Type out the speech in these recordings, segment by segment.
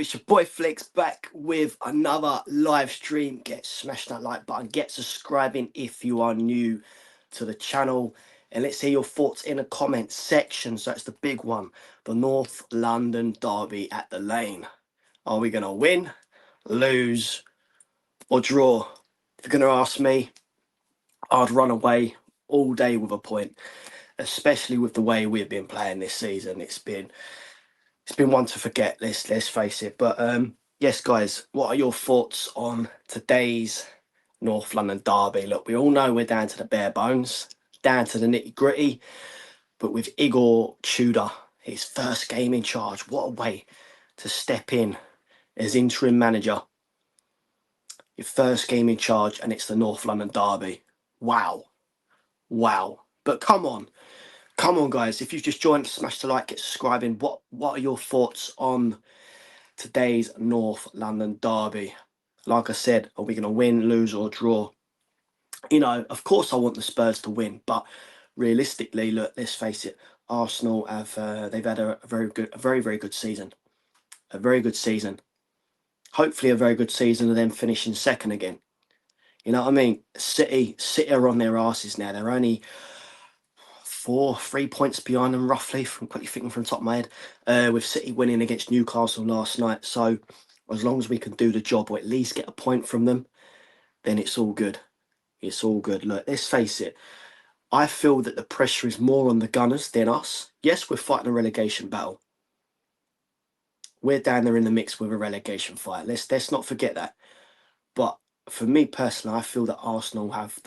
it's your boy Flicks back with another live stream. Get smash that like button, get subscribing if you are new to the channel, and let's hear your thoughts in the comments section. So it's the big one, the North London derby at the Lane. Are we gonna win, lose, or draw? If you're gonna ask me, I'd run away all day with a point, especially with the way we've been playing this season. It's been one to forget. Let's face it. But yes, guys, what are your thoughts on today's North London derby? Look, we all know we're down to the bare bones, down to the nitty gritty. But with Igor Tudor, his first game in charge, what a way to step in as interim manager. Your first game in charge, and it's the North London derby. Wow, wow. But come on, guys! If you've just joined, smash the like, get subscribing. What are your thoughts on today's North London derby? Like I said, are we going to win, lose, or draw? You know, of course I want the Spurs to win, but realistically, look, let's face it, Arsenal have they've had a very good season. A very good season. Hopefully a very good season of them finishing second again. You know what I mean? City are on their asses now. They're only 3 points behind them, roughly, from quickly thinking from the top of my head, with City winning against Newcastle last night. So as long as we can do the job, or at least get a point from them, then it's all good. It's all good. Look, let's face it, I feel that the pressure is more on the Gunners than us. Yes, we're fighting a relegation battle. We're down there in the mix with a relegation fight. Let's not forget that. But for me personally, I feel that Arsenal have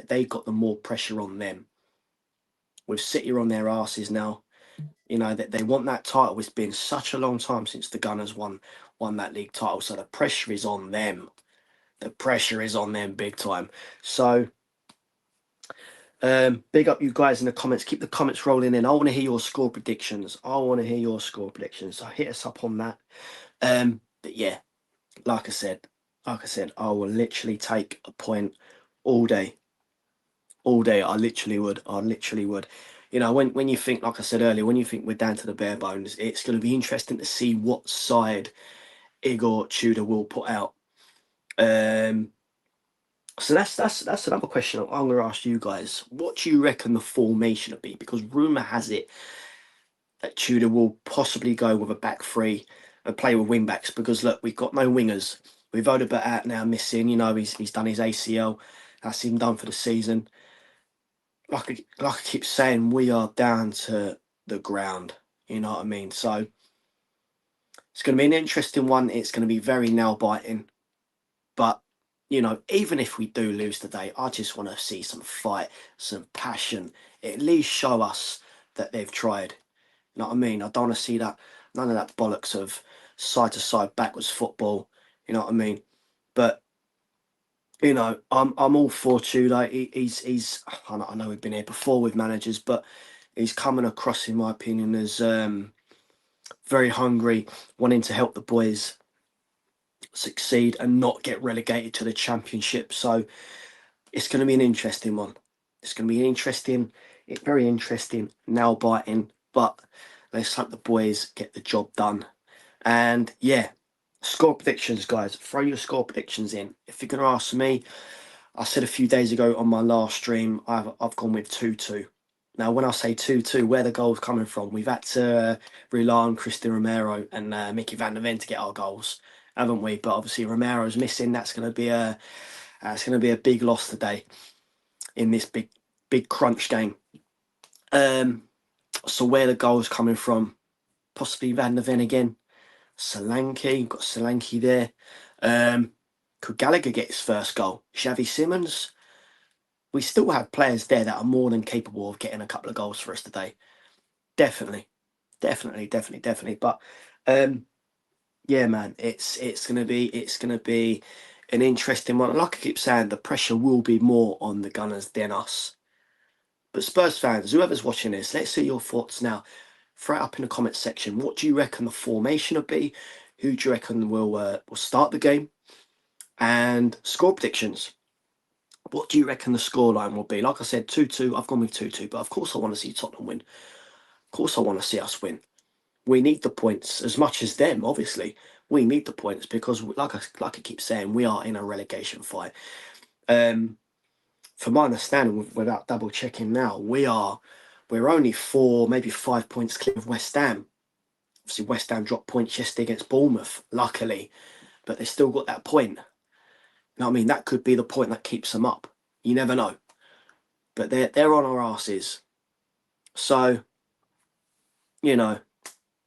they got the more pressure on them. With City on their asses now, you know, that they want that title. It's been such a long time since the Gunners won that league title, so the pressure is on them. The pressure is on them big time. So big up you guys in the comments. Keep the comments rolling in. I want to hear your score predictions. So hit us up on that. But yeah, like I said, I will literally take a point all day. I literally would. You know, when you think, like I said earlier, when you think we're down to the bare bones, it's going to be interesting to see what side Igor Tudor will put out. So that's another question I'm going to ask you guys. What do you reckon the formation will be? Because rumour has it that Tudor will possibly go with a back three and play with wing backs. Because look, we've got no wingers. We've Odobert out now missing. You know, he's done his ACL. That's him done for the season. Like I keep saying, we are down to the ground. You know what I mean? So it's going to be an interesting one. It's going to be very nail biting. But you know, even if we do lose today, I just want to see some fight, some passion. At least show us that they've tried. You know what I mean? I don't want to see that, none of that bollocks of side to side backwards football. You know what I mean? But you know, I'm all for Tudor. He's I know we've been here before with managers, but he's coming across, in my opinion, as very hungry, wanting to help the boys succeed and not get relegated to the Championship. So it's going to be an interesting one. It's going to be very interesting, nail biting. But let's hope the boys get the job done. And yeah, score predictions, guys. Throw your score predictions in. If you're going to ask me, I said a few days ago on my last stream, I've gone with 2-2. Now, when I say 2-2, where the goals coming from? We've had to rely on Cristian Romero and Mickey van der Ven to get our goals, haven't we? But obviously Romero's missing. That's going to be a big loss today in this big crunch game. So where the goals coming from? Possibly Van der Ven again. Solanke, got Solanke there. Could Gallagher get his first goal? Xavi Simons? We still have players there that are more than capable of getting a couple of goals for us today. Definitely. But yeah, man, it's gonna be an interesting one. Like I keep saying, the pressure will be more on the Gunners than us. But Spurs fans, whoever's watching this, let's see your thoughts now. Throw it up in the comments section. What do you reckon the formation will be? Who do you reckon will start the game? And score predictions. What do you reckon the scoreline will be? Like I said, 2-2. I've gone with 2-2, but of course I want to see Tottenham win. Of course I want to see us win. We need the points as much as them, obviously. We need the points because, like I keep saying, we are in a relegation fight. From my understanding, without double checking now, we're only 4, maybe 5 points clear of West Ham. Obviously, West Ham dropped points yesterday against Bournemouth, luckily, but they still got that point. You know what I mean? That could be the point that keeps them up. You never know. But they're on our asses. So, you know,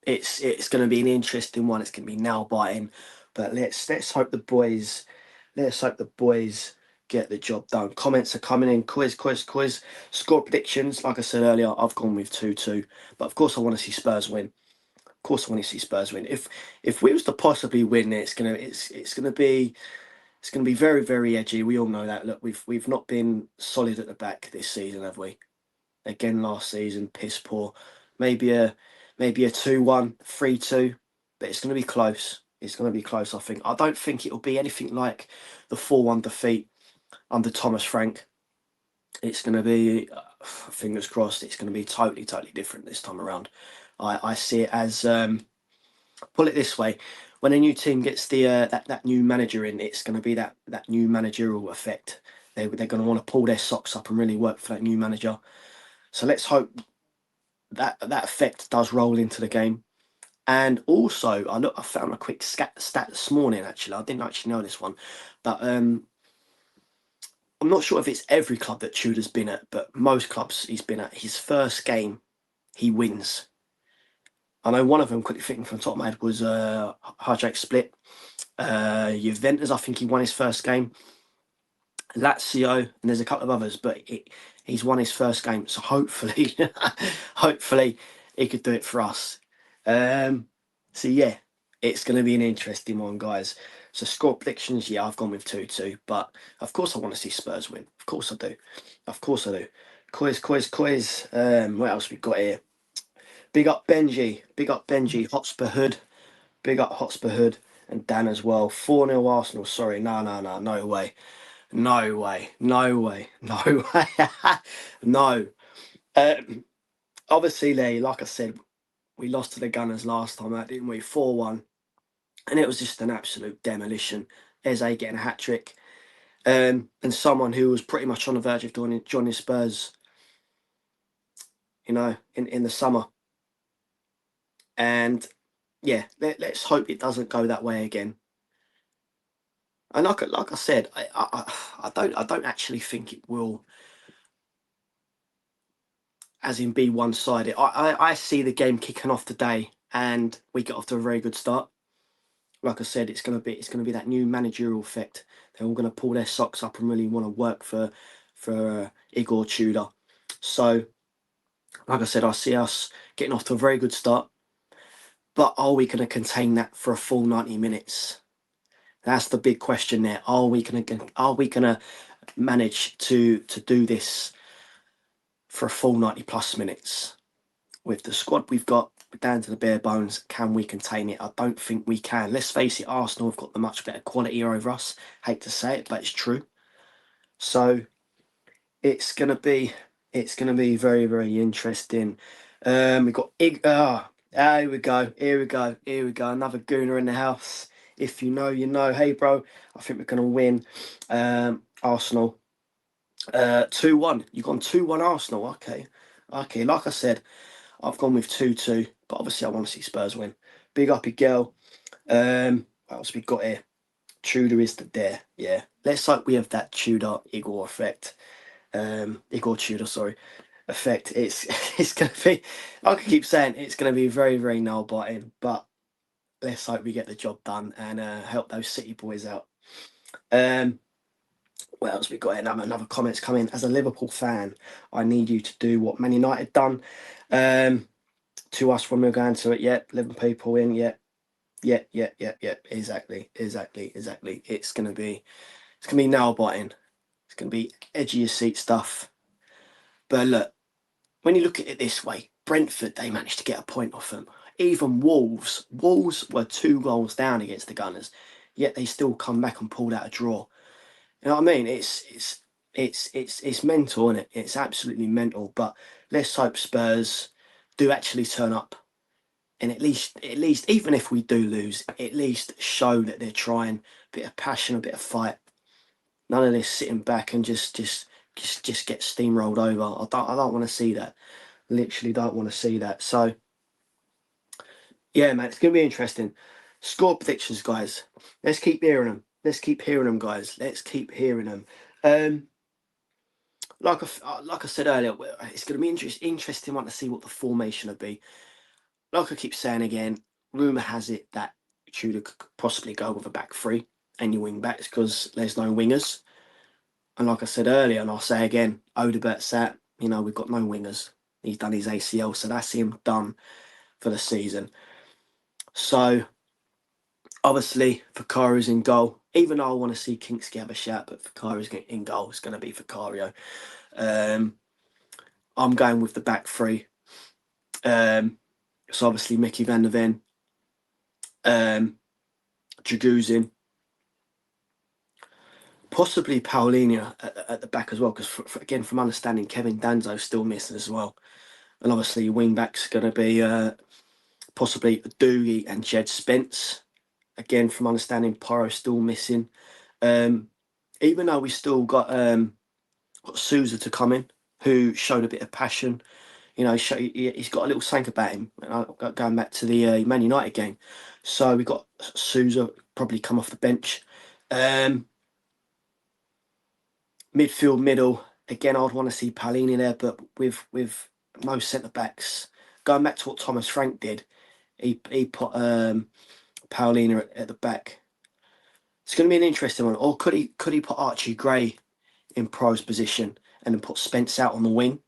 it's going to be an interesting one. It's going to be nail biting. But let's hope the boys get the job done. Comments are coming in. Quiz. Score predictions. Like I said earlier, I've gone with 2-2. But of course, I want to see Spurs win. Of course, I want to see Spurs win. If we was to possibly win, it's gonna be very, very edgy. We all know that. Look, we've not been solid at the back this season, have we? Again, last season, piss poor. Maybe a 2-1, 3-2, but it's gonna be close. It's gonna be close. I think. I don't think it'll be anything like the 4-1 defeat under Thomas Frank. It's gonna be, fingers crossed. It's gonna be totally, totally different this time around. I see it as put it this way: when a new team gets the that new manager in, it's going to be that new managerial effect. They're going to want to pull their socks up and really work for that new manager. So let's hope that effect does roll into the game. And also, I found a quick stat this morning. Actually, I didn't actually know this one, but I'm not sure if it's every club that Tudor's been at, but most clubs he's been at, his first game he wins. I know one of them, quickly thinking from the top of my head, was Hijack Split. Juventus, I think he won his first game. Lazio, and there's a couple of others, but he's won his first game. So hopefully, hopefully he could do it for us. So yeah, it's going to be an interesting one, guys. So score predictions, yeah, I've gone with 2-2, but of course I want to see Spurs win. Of course I do. Of course I do. Quiz. What else we got here? Big up Benji, Hotspur Hood. Big up Hotspur Hood and Dan as well. 4-0 Arsenal. Sorry, no way. No way. No. Obviously, Lee, like I said, we lost to the Gunners last time out, didn't we? 4-1. And it was just an absolute demolition. Eze getting a hat trick. And someone who was pretty much on the verge of joining Spurs, in the summer. And yeah, let's hope it doesn't go that way again. And like I said, I don't actually think it will, as in be one-sided. I see the game kicking off today, and we get off to a very good start. Like I said, it's gonna be that new managerial effect. They're all gonna pull their socks up and really want to work for Igor Tudor. So, like I said, I see us getting off to a very good start. But are we going to contain that for a full 90 minutes? That's the big question there. Are we gonna manage to do this for a full 90 plus minutes? With the squad we've got down to the bare bones, can we contain it? I don't think we can. Let's face it, Arsenal have got the much better quality over us. Hate to say it, but it's true. So it's gonna be very, very interesting. We've got here we go. Another gooner in the house. If you know, you know. Hey, bro, I think we're gonna win. Arsenal. 2-1. You've gone 2-1 Arsenal. Okay. Like I said, I've gone with 2-2, but obviously I want to see Spurs win. Big uppy girl. What else we got here? Tudor is the dare. Yeah. Let's hope we have that Tudor Igor effect. Igor Tudor, sorry. Effect. It's gonna be. I can keep saying it's gonna be very, very nail biting, but let's hope we get the job done and help those City boys out. What else we got here? Another comments coming. As a Liverpool fan, I need you to do what Man United done to us when we we're going to it. Yeah, 11 people in. Yeah. Exactly. It's gonna be nail biting. It's gonna be edgy as seat stuff. But look, when you look at it this way, Brentford, they managed to get a point off them. Even Wolves were 2 goals down against the Gunners, yet they still come back and pulled out a draw. You know what I mean? It's mental, isn't it? It's absolutely mental. But let's hope Spurs do actually turn up And at least, even if we do lose, at least show that they're trying. A bit of passion, a bit of fight. None of this sitting back and just get steamrolled over. I don't want to see that. Literally don't want to see that. So yeah, man, it's gonna be interesting. Score predictions, guys. Let's keep hearing them. Let's keep hearing them, guys. Let's keep hearing them. Um, like I said earlier, it's gonna be interesting one to see what the formation will be. Like I keep saying again, rumor has it that Tudor could possibly go with a back three and your wing backs because there's no wingers. And like I said earlier, and I'll say again, Odebert sat. We've got no wingers. He's done his ACL, so that's him done for the season. So obviously, Vicario's in goal. Even though I want to see Kinksky have a shout, but Vicario's in goal. It's going to be Vicario. I'm going with the back three. So obviously Mickey van der Ven, Jaguzin, possibly Paulinho at the back as well. Because again, from understanding, Kevin Danzo's still missing as well, and obviously wing back's going to be possibly Doogie and Jed Spence. Again, from understanding, Porro's still missing. Even though we still got Souza to come in, who showed a bit of passion. He's got a little sank about him. Going back to the Man United game, so we got Souza probably come off the bench. Midfield, middle. Again, I'd want to see Palini there, but with no centre backs. Going back to what Thomas Frank did, he put Paulina at the back. It's going to be an interesting one. Or could he put Archie Gray in Pro's position and then put Spence out on the wing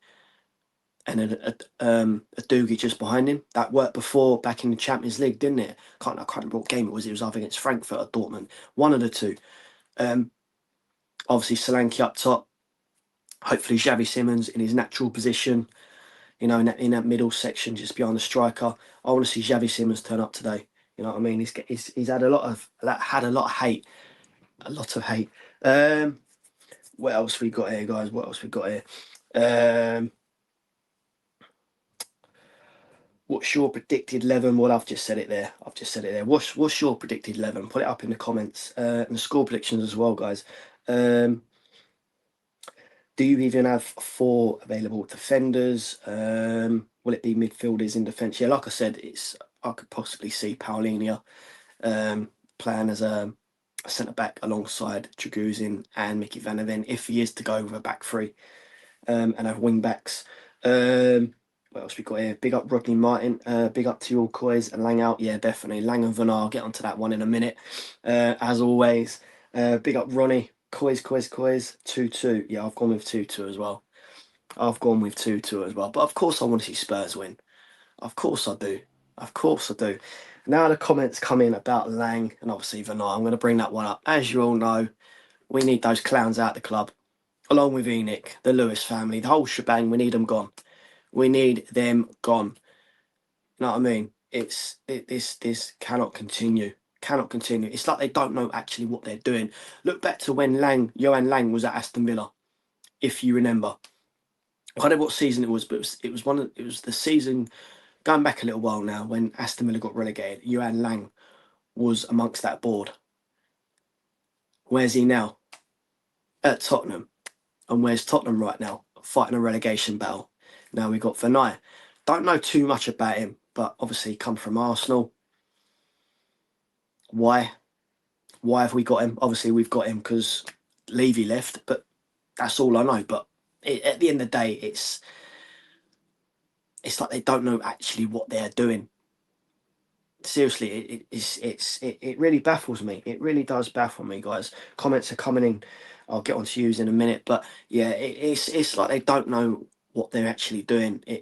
and a Doogie just behind him? That worked before back in the Champions League, didn't it? I can't remember what game it was. It was either against Frankfurt or Dortmund. One of the two. Obviously Solanke up top. Hopefully Xavi Simons in his natural position. In that middle section, just behind the striker. I want to see Xavi Simons turn up today. You know what I mean? He's had a lot of hate, a lot of hate. What else we got here, guys? What else we got here? What's your predicted 11? Well, I've just said it there. What's your predicted 11? Put it up in the comments and the score predictions as well, guys. Do you even have 4 available defenders? Will it be midfielders in defence? Yeah, like I said, I could possibly see Paulinho playing as a centre back alongside Chaguzin and Mickey van der Ven if he is to go with a back three and have wing backs. What else we got here? Big up Rodney Martin. Big up to you all, Coys and Lang out. Yeah, definitely. Lang and Van I'll get onto that one in a minute. As always, big up Ronnie. Coys. 2-2. Yeah, I've gone with 2-2 as well. But of course I want to see Spurs win. Of course I do. Now the comments come in about Lang and obviously Van I'm going to bring that one up. As you all know, we need those clowns out the club. Along with Enoch, the Lewis family, the whole shebang, we need them gone. We need them gone. You know what I mean? This cannot continue. It's like they don't know actually what they're doing. Look back to when Johan Lang was at Aston Villa, if you remember. I don't know what season it was, but it was the season going back a little while now when Aston Villa got relegated. Johan Lang was amongst that board. Where's he now? At Tottenham. And where's Tottenham right now? Fighting a relegation battle. Now we've got Van Dijk. Don't know too much about him, but obviously he come from Arsenal. Why? Why have we got him? Obviously we've got him because Levy left, but that's all I know. But at the end of the day, it's like they don't know actually what they're doing. Seriously, it really baffles me. It really does baffle me, guys. Comments are coming in. I'll get on to use in a minute, but yeah, it's like they don't know what they're actually doing. I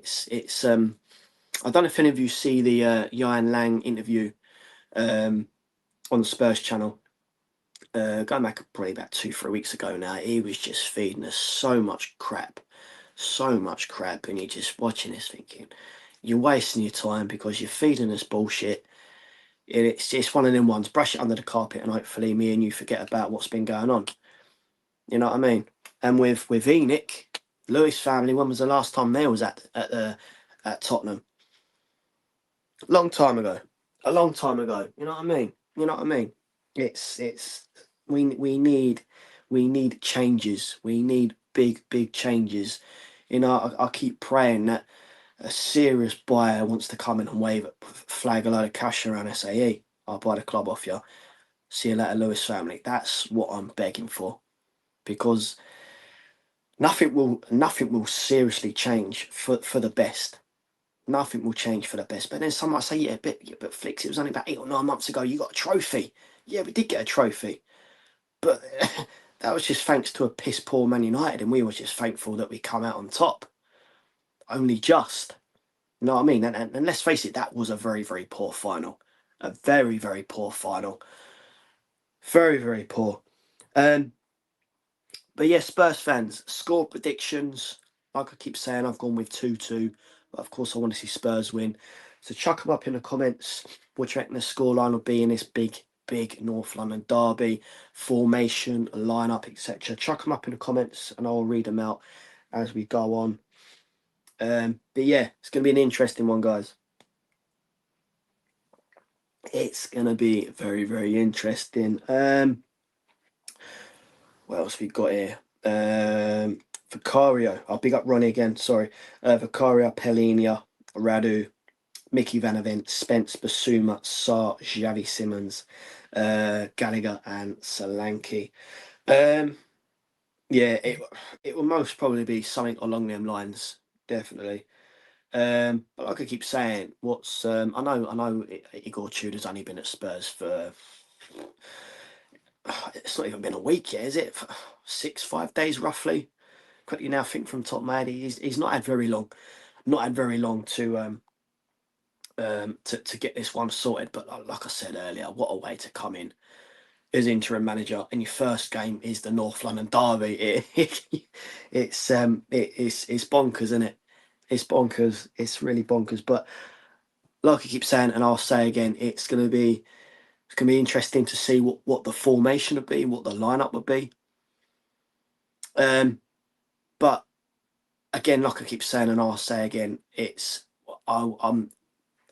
don't know if any of you see the Johan Lang interview on the Spurs channel. Going back probably about 2-3 weeks ago now, he was just feeding us so much crap, and you're just watching this thinking, you're wasting your time because you're feeding us bullshit. It's one of them ones. Brush it under the carpet, and hopefully me and you forget about what's been going on. You know what I mean? And with Enoch, Lewis family, when was the last time they was at Tottenham? Long time ago, a long time ago. You know what I mean? You know what I mean? It's we need changes. We need big changes. You know, I keep praying that a serious buyer wants to come in and wave a flag a load of cash around and say, "Hey, I'll buy the club off you. See you later, Lewis family." That's what I'm begging for because nothing will seriously change for the best. Nothing will change for the best. But then some might say, yeah, but Flicks, it was only about 8 or 9 months ago. You got a trophy. Yeah, we did get a trophy, but that was just thanks to a piss poor Man United, and we were just thankful that we come out on top. Only just. You know what I mean? And let's face it, that was a very poor final. A very poor final. Very poor. Um, but yeah, Spurs fans, score predictions. Like I keep saying, I've gone with 2-2. But of course, I want to see Spurs win. So chuck them up in the comments. What you reckon the scoreline will be in this big North London derby? Formation, lineup, etc. Chuck them up in the comments and I'll read them out as we go on. But yeah, it's going to be an interesting one, guys. It's going to be very interesting. What else we got here? Vicario. I'll big up Ronnie again. Sorry. Vicario, Pellinia, Radu, Mickey Van Avent, Spence, Basuma, Sarr, Xavi Simmons, Gallagher, and Solanke. Um, yeah, it will most probably be something along them lines, definitely. But like I keep saying, I know Igor Tudor's only been at Spurs for it's not even been a week yet, is it? 5 days roughly. Quickly now, think from top man, he's not had very long, to get this one sorted. But like I said earlier, what a way to come in as interim manager, and your first game is the North London derby. It's bonkers, isn't it? It's bonkers. It's really bonkers. But like I keep saying, and I'll say again, it's gonna be interesting to see what the formation would be, what the lineup would be. But again, like I keep saying, and I'll say again, I'm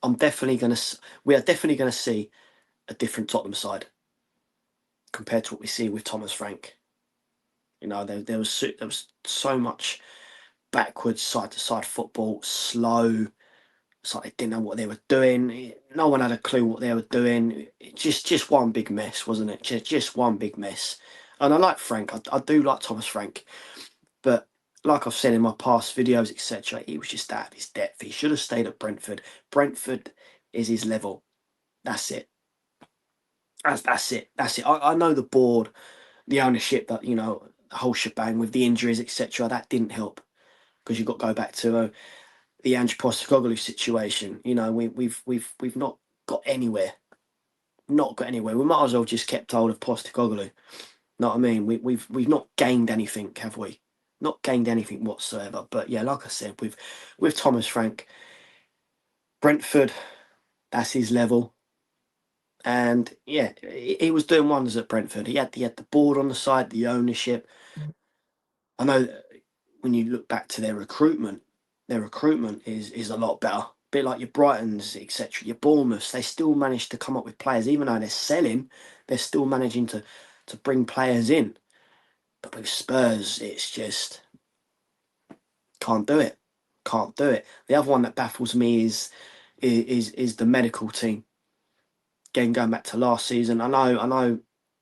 I'm definitely gonna we are definitely gonna see a different Tottenham side compared to what we see with Thomas Frank. You know, there was so much backwards, side to side football, slow. It's like they didn't know what they were doing. No one had a clue what they were doing. Just one big mess, wasn't it? Just one big mess. And I like Frank. I do like Thomas Frank, but like I've said in my past videos, etc., he was just out of his depth. He should have stayed at Brentford. Brentford is his level. That's it. That's it. That's it. I know the board, the ownership, that the whole shebang with the injuries, etc. That didn't help because you've got to go back to the Ange Postecoglou situation. You know, we've not got anywhere. Not got anywhere. We might as well just kept hold of Postecoglou. Know what I mean? We've not gained anything, have we? Not gained anything whatsoever. But yeah, like I said, with Thomas Frank, Brentford, that's his level. And yeah, he was doing wonders at Brentford. He had the board on the side, the ownership. I know when you look back to their recruitment is a lot better. A bit like your Brightons, etc., your Bournemouths, they still manage to come up with players, even though they're selling, they're still managing to bring players in. But with Spurs, it's just can't do it. Can't do it. The other one that baffles me is the medical team. Again, going back to last season, I know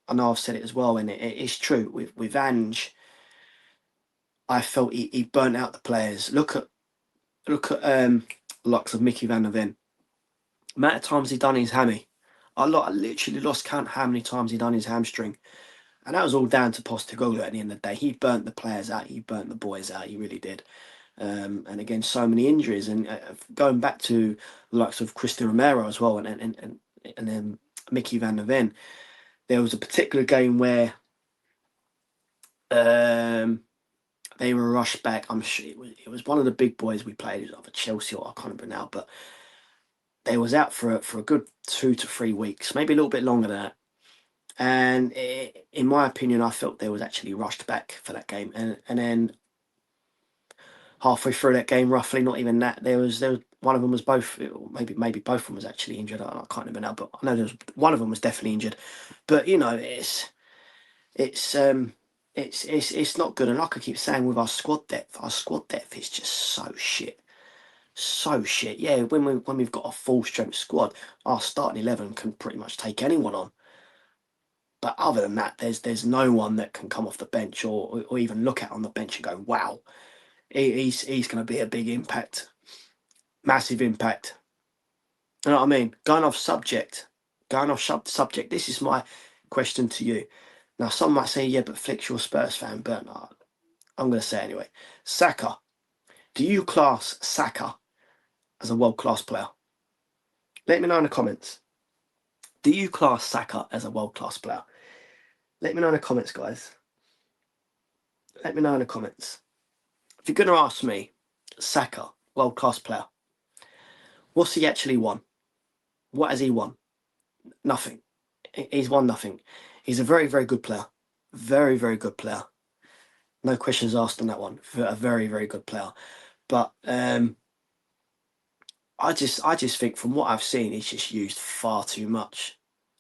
I've said it as well, and it's true. With Ange, I felt he burnt out the players. Look at likes of Mickey Van der Ven. Amount of times he done his hammy. I literally lost count how many times he done his hamstring. And that was all down to Postecoglou at the end of the day. He burnt the players out. He burnt the boys out. He really did. And again, so many injuries. And going back to the likes of Cristian Romero as well, and then Mickey Van der Ven, there was a particular game where um, they were rushed back. I'm sure it was one of the big boys we played. It was either Chelsea or I can't remember now, but they was out for a good 2 to 3 weeks, maybe a little bit longer than that. And in my opinion, I felt they was actually rushed back for that game. And then halfway through that game, roughly, not even that. There was one of them was both, maybe both of them was actually injured. I can't remember now, but I know there was one of them was definitely injured. But you know, it's it's not good. And like I keep saying, with our squad depth is just so shit. So shit. Yeah, when we've got a full strength squad, our starting 11 can pretty much take anyone on. But other than that, there's no one that can come off the bench or even look at on the bench and go, wow, he's going to be a big impact, massive impact. You know what I mean? Going off subject. This is my question to you. Now, some might say, yeah, but Flicks, you're a Spurs fan, but no, I'm going to say it anyway. Saka. Do you class Saka as a world-class player? Let me know in the comments. Do you class Saka as a world-class player? Let me know in the comments, guys. Let me know in the comments. If you're going to ask me, Saka, world-class player, what's he actually won? What has he won? Nothing. He's won nothing. He's a very, very good player. Very, very good player. No questions asked on that one. A very, very good player. But I just think from what I've seen, he's just used far too much.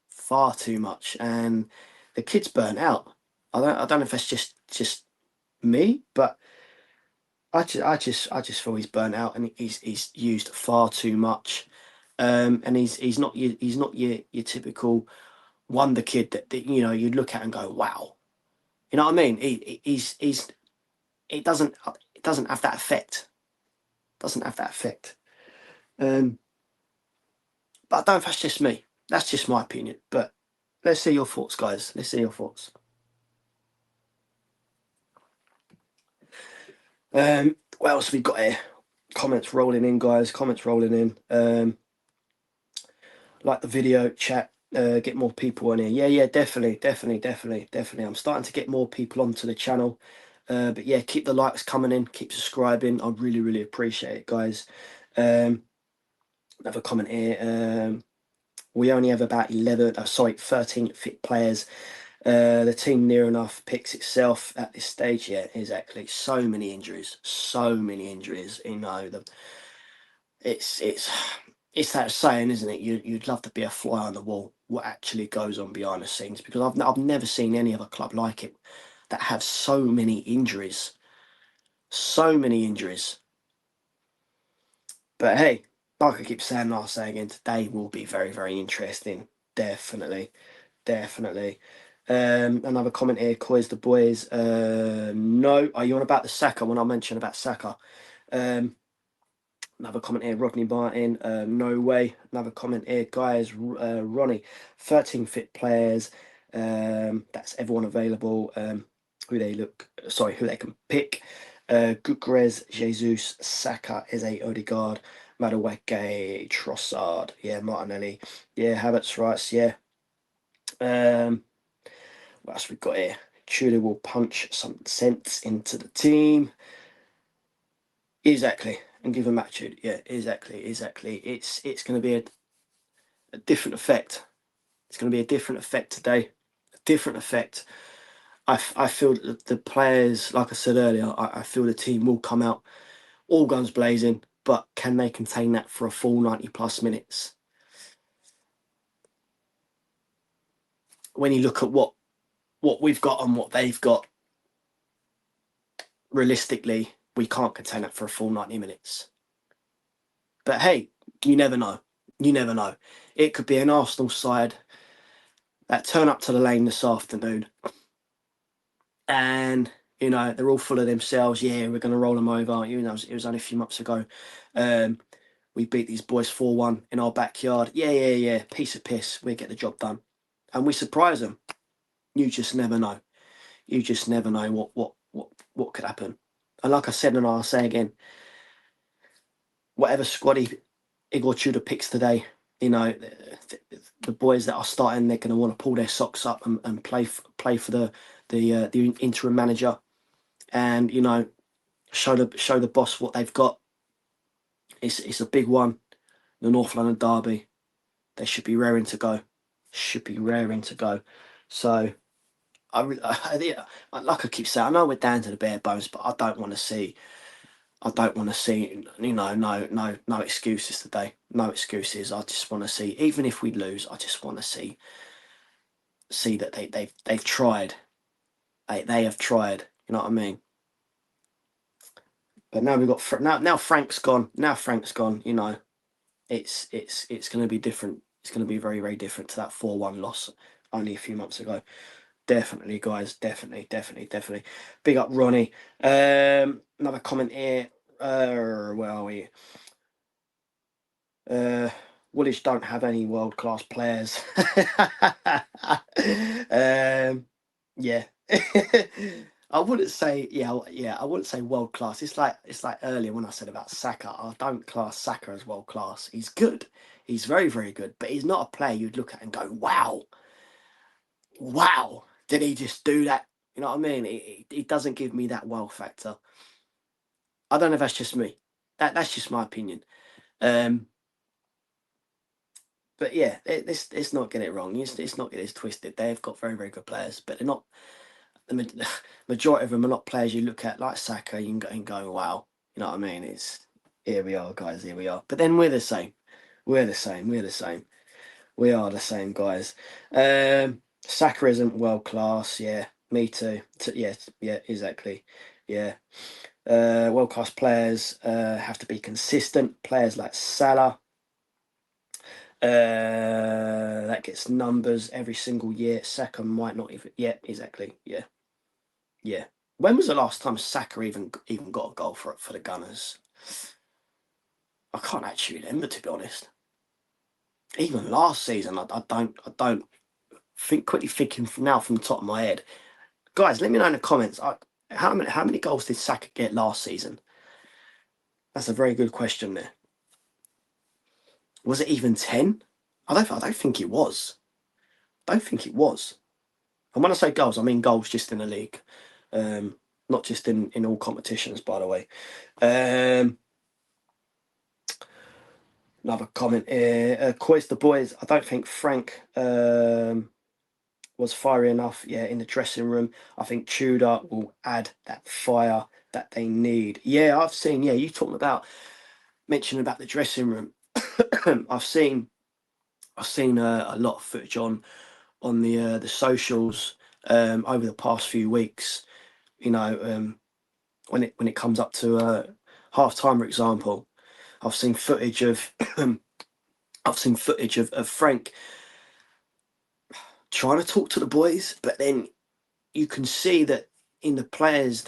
Far too much. And the kid's burnt out. I don't know if that's just me, but I just feel he's burnt out and he's used far too much. And he's not your typical wonder kid that you know you'd look at and go, wow. You know what I mean? He's it doesn't have that effect. Doesn't have that effect. But I don't know if that's just me. That's just my opinion. But let's see your thoughts, guys. Let's see your thoughts. What else have we got here? Comments rolling in, guys. Comments rolling in. Like the video, chat, get more people on here. Yeah, definitely. I'm starting to get more people onto the channel. But yeah, keep the likes coming in, keep subscribing. I really appreciate it, guys. Another comment here. We only have about 13 fit players. The team near enough picks itself at this stage. Yeah, exactly. So many injuries. You know, it's that saying, isn't it? You'd love to be a fly on the wall. What actually goes on behind the scenes? Because I've never seen any other club like it that have so many injuries. So many injuries. But hey, like I keep saying, I'll say again, today will be very interesting. Definitely. Another comment here, Coy's the boys. No, are you on about the Saka when I mentioned about Saka? Another comment here, Rodney Martin. No way. Another comment here, guys. Ronnie, 13 fit players. That's everyone available. Who they can pick. Gukres, Jesus, Saka, Eze, Odegaard, Madueke, Trossard. Yeah, Martinelli. Yeah, Havertz, Rice. Yeah. What else we got here? Tudor will punch some sense into the team. Exactly. And give him attitude. Yeah, exactly. It's going to be a different effect. It's going to be a different effect today. A different effect. I feel that the players, like I said earlier, I feel the team will come out all guns blazing, but can they contain that for a full 90+ minutes? When you look at what we've got and what they've got, realistically, we can't contain that for a full 90 minutes. But hey, you never know. You never know. It could be an Arsenal side that turn up to the lane this afternoon and, you know, they're all full of themselves. Yeah, we're going to roll them over. You know, it was only a few months ago. We beat these boys 4-1 in our backyard. Yeah. Piece of piss. We get the job done. And we surprise them. You just never know. You just never know what could happen. And like I said, and I'll say again, whatever squad Igor Tudor picks today, you know, the boys that are starting, they're going to want to pull their socks up and play for the interim manager, and you know, show the boss what they've got. It's a big one, the North London derby. They should be raring to go. So like I keep saying, I know we're down to the bare bones, but I don't want to see I don't want to see, no excuses today. No excuses. I just want to see, even if we lose, I just want to see that they've tried. They have tried. You know what I mean? But now we've got now Frank's gone. Now Frank's gone. It's going to be different. It's going to be very, very different to that 4-1 loss only a few months ago. Definitely, guys. Definitely. Big up, Ronnie. Another comment here. Where are we? Woolwich don't have any world class players. Yeah. I wouldn't say I wouldn't say world class. It's like earlier when I said about Saka. I don't class Saka as world class. He's good. He's very, very good, but he's not a player you'd look at and go, wow, did he just do that? You know what I mean? It doesn't give me that wow factor. I don't know if that's just me. That's just my opinion. But yeah, it's not get it wrong. It's not get it twisted. They've got very, very good players, but they're not. The majority of them are not players you look at like Saka and go, wow. You know what I mean? It's here we are, guys. Here we are. But then we're the same. We're the same. We're the same. We are the same, guys. Saka isn't world class. Yeah, me too. Yeah, exactly. Yeah. World class players have to be consistent. Players like Salah. That gets numbers every single year. Saka might not even. Yeah, exactly. Yeah. When was the last time Saka even got a goal for the Gunners? I can't actually remember, to be honest. Even last season, I don't think quickly thinking from now from the top of my head. Guys, let me know in the comments. How many goals did Saka get last season? That's a very good question there. Was it even 10? I don't think it was. I don't think it was. And when I say goals, I mean goals just in the league, not just in all competitions, by the way. Another comment here. Coys the boys. I don't think Frank was fiery enough. Yeah, in the dressing room. I think Tudor will add that fire that they need. Yeah, I've seen. Yeah, you talking about mentioning about the dressing room. I've seen a lot of footage on the socials over the past few weeks. When it comes up to half time, for example, I've seen footage of of Frank trying to talk to the boys, but then you can see that in the players'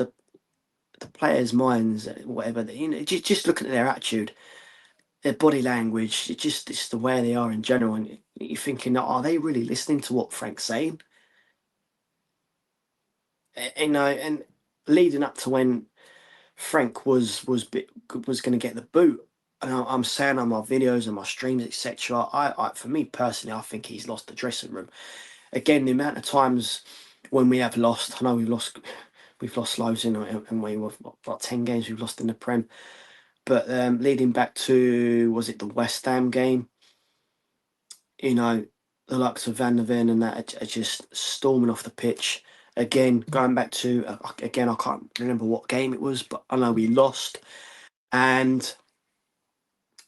minds, whatever, just looking at their attitude, their body language, it's the way they are in general, and you're thinking, are they really listening to what Frank's saying? And leading up to when Frank was going to get the boot. And I'm saying on my videos and my streams, etc. For me personally, I think he's lost the dressing room. Again, the amount of times when we have lost, I know we've lost loads in, and we were about 10 games we've lost in the Prem. But leading back to, was it the West Ham game? The likes of Van der Ven and that are just storming off the pitch. Again, going back to again, I can't remember what game it was, but I know we lost. And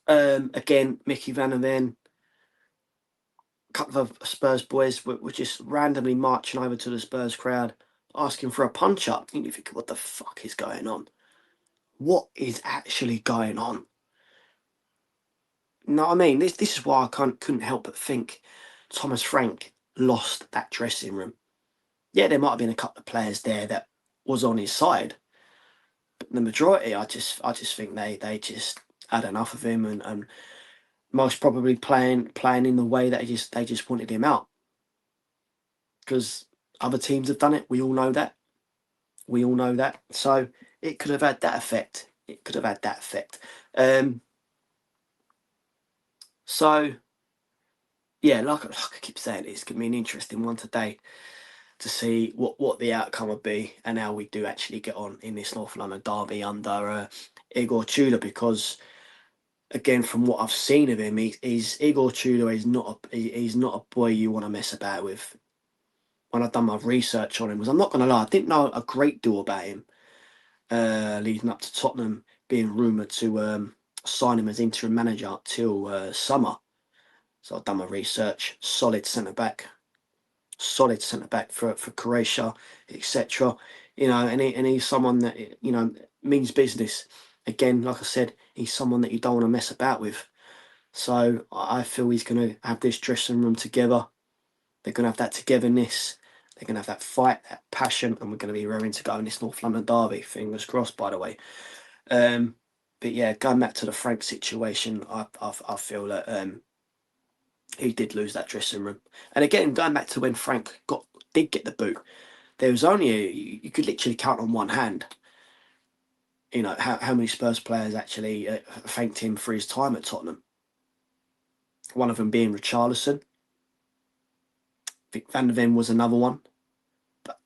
again, Mickey Van der Ven, a couple of Spurs boys were just randomly marching over to the Spurs crowd, asking for a punch up. And you think, what the fuck is going on? What is actually going on? You know what I mean? This is why I couldn't help but think Thomas Frank lost that dressing room. Yeah, there might have been a couple of players there that was on his side, but the majority, I just think they just had enough of him, and most probably playing in the way that they just wanted him out, because other teams have done it. We all know that. We all know that. So it could have had that effect. It could have had that effect. So yeah, like I keep saying, it's going to be an interesting one today to see what the outcome would be and how we do actually get on in this North London derby under Igor Tudor, because again, from what I've seen of him, he's Igor Tudor is he's not a boy you want to mess about with. When I've done my research on him, because I'm not going to lie, I didn't know a great deal about him leading up to Tottenham. being rumoured to sign him as interim manager till summer. So I've done my research. Solid centre back for Croatia, etc. And he's someone that means business. Again, like I said, he's someone that you don't want to mess about with. So I feel he's going to have this dressing room together. They're going to have that togetherness. They're going to have that fight, that passion, and we're going to be raring to go in this North London derby. Fingers crossed, by the way. But yeah, going back to the Frank situation, I feel that he did lose that dressing room. And again, going back to when Frank did get the boot, there was only you could literally count on one hand. How many Spurs players actually thanked him for his time at Tottenham. One of them being Richarlison. I think Van der Ven was another one. But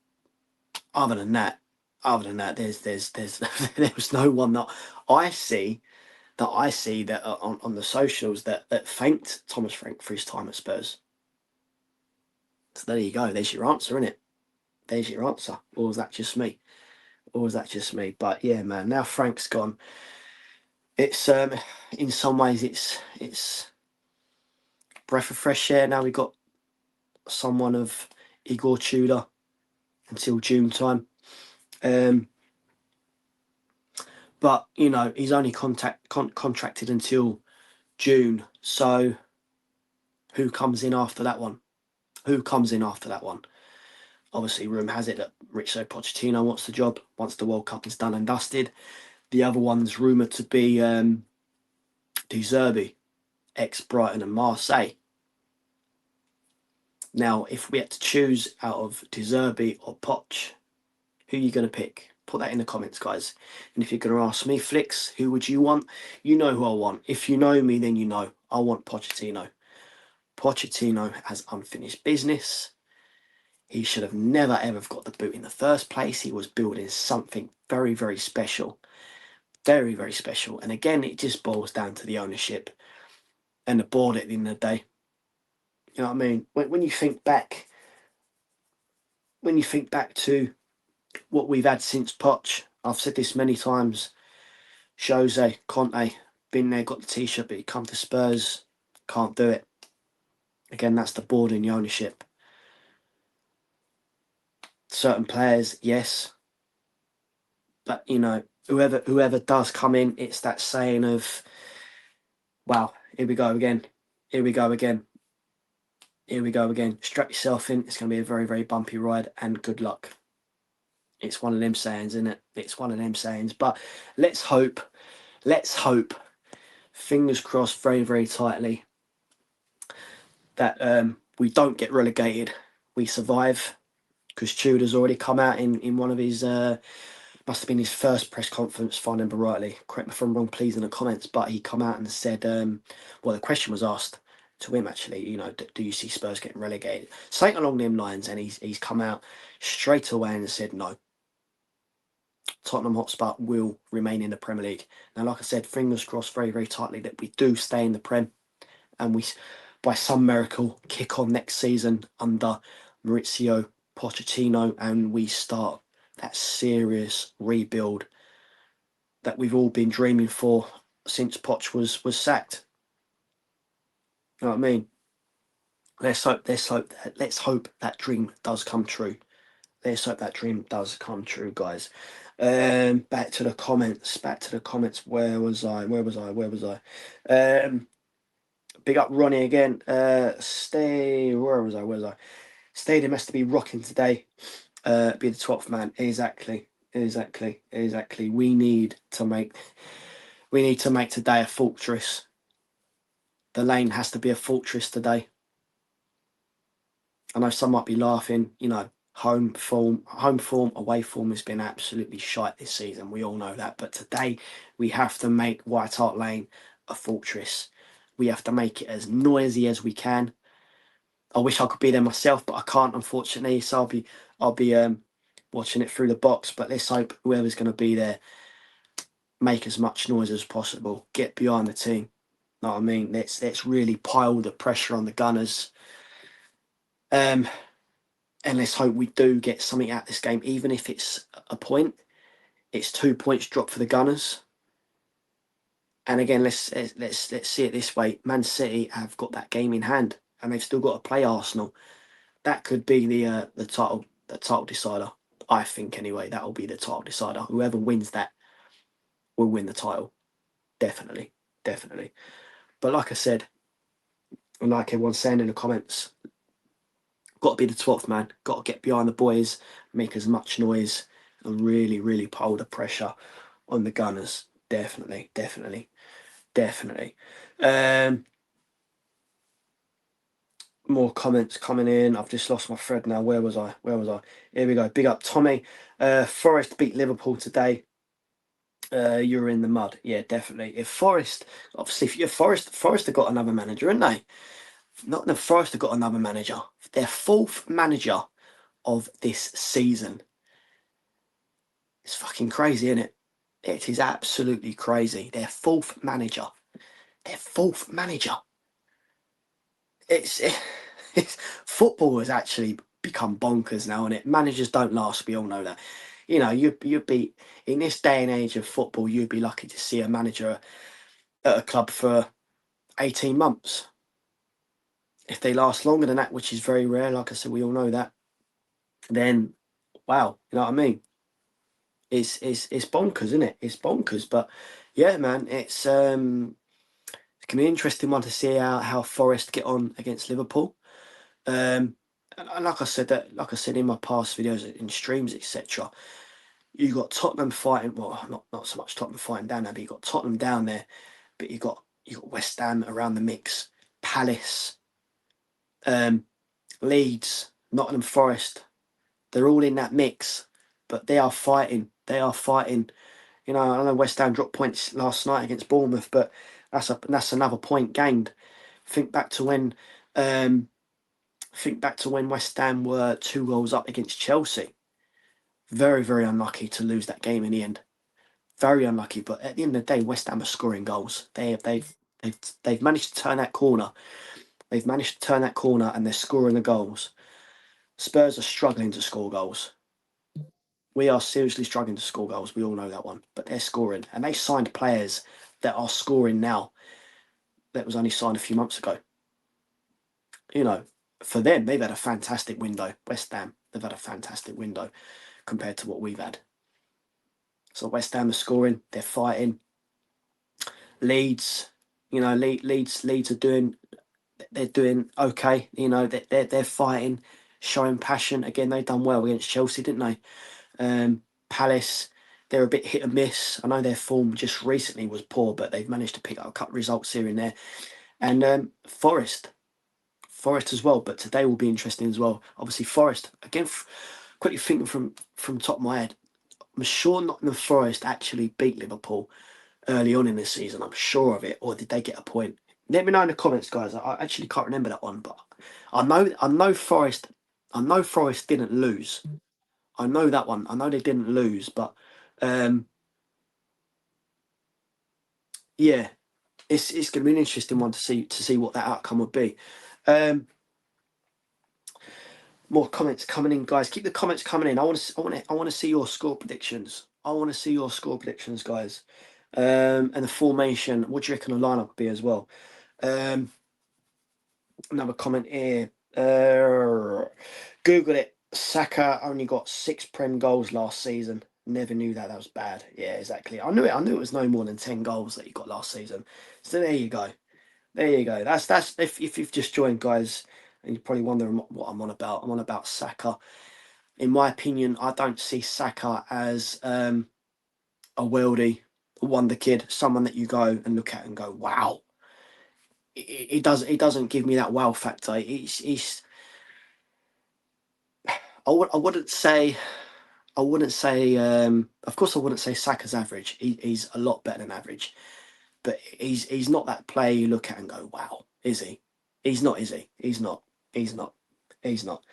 other than that, there's there was no one that I see that on the socials that thanked Thomas Frank for his time at Spurs. So there you go. There's your answer, isn't it? There's your answer. Or was that just me? But yeah, man. Now Frank's gone. It's in some ways it's breath of fresh air. Now we got someone of Igor Tudor until June time. But he's only contracted until June. So who comes in after that one? Obviously, rumour has it that Mauricio Pochettino wants the job once the World Cup is done and dusted. The other one's rumoured to be De Zerbi, ex-Brighton and Marseille. Now, if we had to choose out of De Zerbi or Poch, who are you going to pick? Put that in the comments, guys. And if you're going to ask me, Flicks, who would you want? You know who I want. If you know me, then you know. I want Pochettino. Pochettino has unfinished business. He should have never, ever got the boot in the first place. He was building something very, very special. Very, very special. And again, it just boils down to the ownership and the board at the end of the day. You know what I mean? When you think back to what we've had since Poch, I've said this many times, Jose, Conte, been there, got the t-shirt, but he come to Spurs, can't do it. Again, that's the board and the ownership. Certain players, yes. But, whoever does come in, it's that saying of, wow, here we go again. Strap yourself in. It's going to be a very, very bumpy ride, and good luck. It's one of them sayings, isn't it? It's one of them sayings. But let's hope, fingers crossed very, very tightly, that we don't get relegated. We survive, because Tudor's already come out in one of his, must have been his first press conference, if I remember rightly. Correct me if I'm wrong, please, in the comments. But he come out and said, the question was asked to him, actually, do you see Spurs getting relegated? Something along them lines, and he's come out straight away and said no. Tottenham Hotspur will remain in the Premier League. Now, like I said, fingers crossed very, very tightly that we do stay in the Prem, and we, by some miracle, kick on next season under Mauricio Pochettino, and we start that serious rebuild that we've all been dreaming for since Poch was sacked. You know what I mean? Let's hope that dream does come true. Let's hope that dream does come true, guys. Back to the comments. Where was I? Big up Ronnie again. Where was I? Stadium has to be rocking today. Be the 12th man. Exactly. We need to make today a fortress. The lane has to be a fortress today. I know some might be laughing, home form, away form has been absolutely shite this season. We all know that. But today we have to make White Hart Lane a fortress. We have to make it as noisy as we can. I wish I could be there myself, but I can't, unfortunately. So I'll be watching it through the box. But let's hope whoever's going to be there make as much noise as possible. Get behind the team. Know what I mean? Let's really pile the pressure on the Gunners. And let's hope we do get something out of this game, even if it's a point. It's 2 points drop for the Gunners. And again, let's see it this way: Man City have got that game in hand, and they've still got to play Arsenal. That could be the title decider. I think anyway, that will be the title decider. Whoever wins that will win the title. Definitely, definitely. But like I said, and like everyone's saying in the comments, got to be the 12th man. Got to get behind the boys, make as much noise, and really, really pile the pressure on the Gunners. Definitely, definitely, definitely. Um, More comments coming in. I've just lost my thread now. Where was I? Where was I? Here we go. Big up Tommy. Forest beat Liverpool today. You're in the mud. Yeah, definitely. If Forest, obviously, if you're Forest have got another manager, haven't they? Not the Forest have got another manager. Their fourth manager of this season. It's fucking crazy, isn't it? It is absolutely crazy. Their fourth manager. Their fourth manager. It's, it's football has actually become bonkers now, and it managers don't last. We all know that. You know, you'd be in this day and age of football, you'd be lucky to see a manager at a club for 18 months. If they last longer than that, which is very rare, like I said, we all know that, then wow, you know what I mean? It's bonkers, isn't it? It's bonkers. But yeah, man, it's gonna be an interesting one to see how Forest get on against Liverpool. And like I said in my past videos in streams, etc. You got Tottenham fighting. Well, not so much Tottenham fighting down there, but you got Tottenham down there. But you got West Ham around the mix, Palace, Leeds, Nottingham Forest. They're all in that mix, but they are fighting. They are fighting. You know, I know West Ham dropped points last night against Bournemouth, but that's another point gained. Think back to when um, think back to when West Ham were 2 goals up against Chelsea. Very, very unlucky to lose that game in the end. Very unlucky, but at the end of the day, West Ham are scoring goals. They've managed to turn that corner. They've managed to turn that corner, and they're scoring the goals. Spurs are struggling to score goals. We are seriously struggling to score goals. We all know that one, but they're scoring, and they signed players that are scoring now. That was only signed a few months ago. You know, for them, they've had a fantastic window. West Ham, they've had a fantastic window compared to what we've had. So West Ham are scoring, they're fighting. Leeds, you know, Leeds are doing okay. You know, they're fighting, showing passion. Again, they've done well against Chelsea, didn't they? Palace, they're a bit hit and miss. I know their form just recently was poor, but they've managed to pick up a couple of results here and there. And Forest as well. But today will be interesting as well. Obviously, Forest again. Quickly thinking from the top of my head, I'm sure Nottingham Forest actually beat Liverpool early on in the season. I'm sure of it. Or did they get a point? Let me know in the comments, guys. I actually can't remember that one, but I know Forest. I know Forest didn't lose. I know that one. I know they didn't lose, but um, yeah, it's going to be an interesting one to see what that outcome would be. Um, More comments coming in, guys. Keep the comments coming in. I want to see your score predictions. I want to see your score predictions, guys. And the formation. What do you reckon the lineup would be as well? Another comment here. Google it. Saka only got 6 Prem goals last season. Never knew that. That was bad. Yeah, exactly. I knew it. I knew it was no more than 10 goals that he got last season. So there you go. There you go. That's if you've just joined, guys, and you're probably wondering what I'm on about. I'm on about Saka. In my opinion, I don't see Saka as a worldie, a wonder kid, someone that you go and look at and go, wow. He doesn't give me that wow factor. He's I wouldn't say of course I wouldn't say Saka's average. He's a lot better than average. But he's not that player you look at and go, wow, is he? He's not, is he? He's not. He's not. He's not.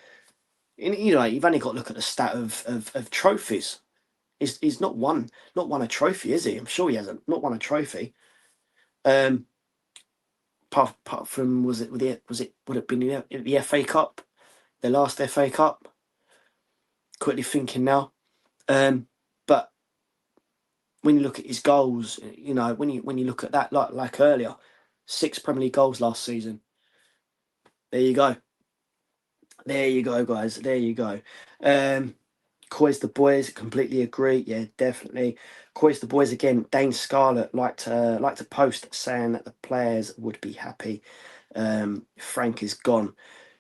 You know, you've only got to look at the stat of trophies. He's not won a trophy, is he? I'm sure he hasn't. Not won a trophy. Apart from would it have been the FA Cup, the last FA Cup? Quickly thinking now. But when you look at his goals, you know, when you look at that, like earlier, 6 Premier League goals last season. There you go. There you go, guys. There you go. Coy's the boys, completely agree. Yeah, definitely. Coy's the boys again. Dane Scarlett like to post saying that the players would be happy. Frank is gone.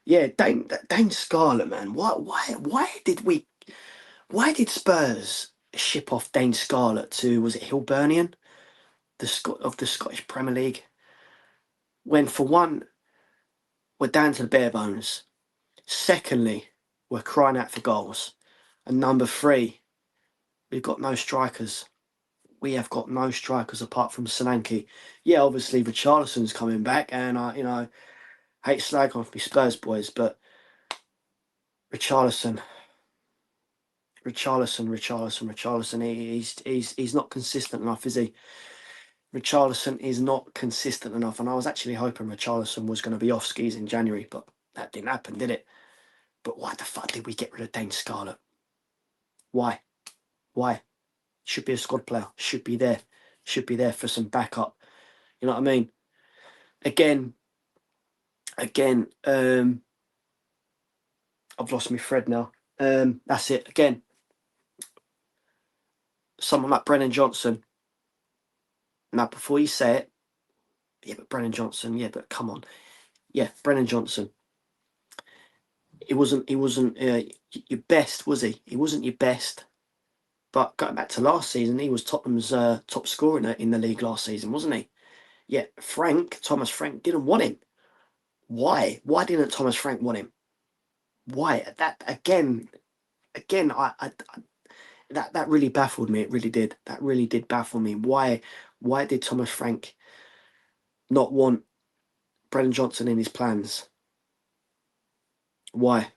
Yeah, Dane Scarlett, man. Why did Spurs ship off Dane Scarlett to, was it Hibernian, of the Scottish Premier League? When for one, we're down to the bare bones. Secondly, we're crying out for goals. And number three, we've got no strikers. We have got no strikers apart from Solanke. Yeah, obviously Richarlison's coming back, and I, hate slag off me Spurs boys, but Richarlison, he's not consistent enough, is he? Richarlison is not consistent enough, and I was actually hoping Richarlison was going to be off skis in January, but that didn't happen, did it? But why the fuck did we get rid of Dane Scarlett? Why? Why? Should be a squad player. Should be there. Should be there for some backup. You know what I mean? Again, I've lost my thread now. That's it. Again, someone like Brennan Johnson. Now, before you say it, yeah, but Brennan Johnson, yeah, but come on. Yeah, Brennan Johnson. He wasn't your best, was he? He wasn't your best. But going back to last season, he was Tottenham's top scorer in the league last season, wasn't he? Yeah, Thomas Frank didn't want him. Why? Why didn't Thomas Frank want him? Why? That again, that really baffled me. It really did. That really did baffle me. Why did Thomas Frank not want Brennan Johnson in his plans? Why?